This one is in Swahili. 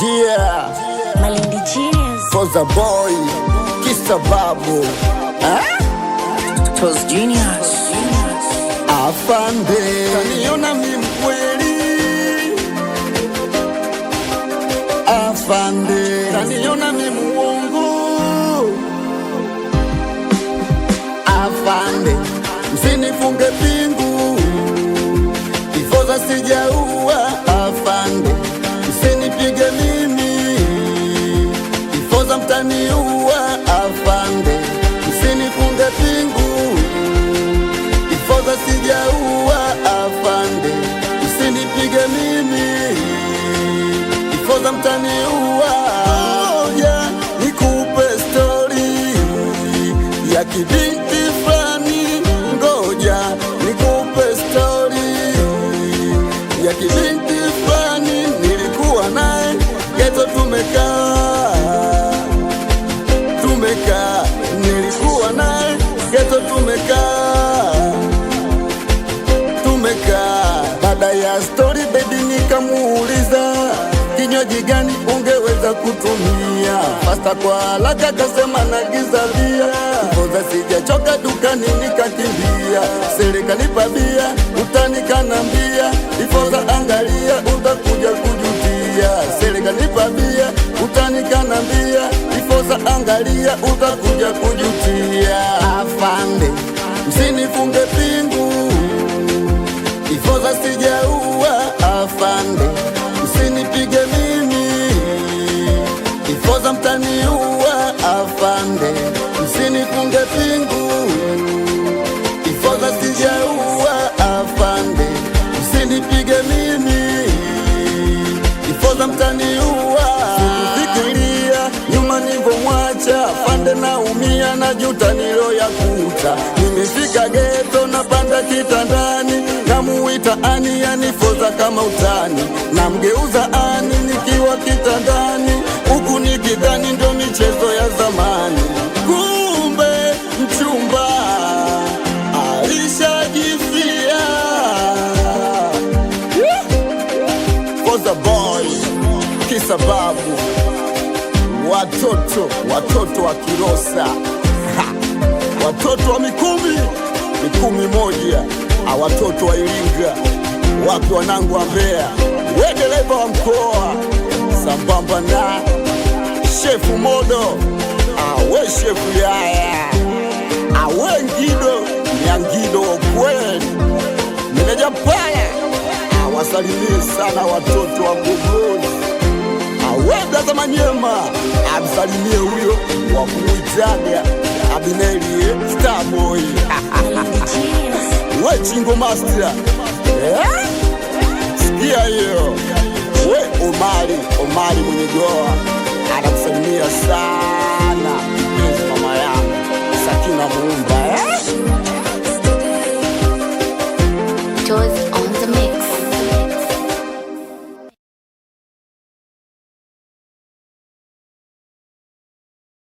Yeah, Malindi Genius. for the boy, kisa babu Tos Genius. afande kaniona mi mkweli, afande kaniona mi muongo, afande msinifunge pingu ifoza sijaua, afande msinipige mimi ifoza mtaniua, afande msinifunge pingu ifoza sijaua, afande msinipige mimi ifoza mtaniua. Ngoja nikupe story ya kibinti fulani, ngoja nikupe story ya kibinti fulani, nilikuwa naye geto, tumekaa, nilikuwa naye geto, tumekaa. Baada ya story baby nikamuuliza kinywaji gani ungeweza kutumia, pasta kwa haraka kasema nagiza bia, mboza sijachoka dukani nikakimbia, serikali pabia utanikanambia, ifoza angalia utakuja kujutia, serikali pabia utanikanambia, ifoza angalia utakuja kujutia. Afande msinifunge pingu ifoza sijaua, afande msinipige mimi ifoza mtaniua, afande msinifunge pingu ifoza sijaua, afande msinipige mimi ifoza mtaniua. Sikufikiria nyuma nilivyomwacha afande, naumia na juta nilo ya kuta, nimefika geto napanda kitandani, namuita ani anifoza kama utani, namgeuza ani nikiwa kitandani, huku nikidhani ndo michezo ya zamani, kumbe mchumba alishajifia. For the boy, kisa babu, watoto wa Kilosa, watoto wa Mikumi moja, watoto wa Iringa, wapi wanangu wa Mbeya, we dereva wa mkoa, sambamba na shefu Modo, we shefu Yaya, we Ngido Nyangido kweli, meneja Paya, wasalimie sana watoto wa Mgogoni, we Blaza Manyema, amsalimie huyo wa kumuitaga Abineri Starboy, we Chingo Master, sikia hiyo, we Omari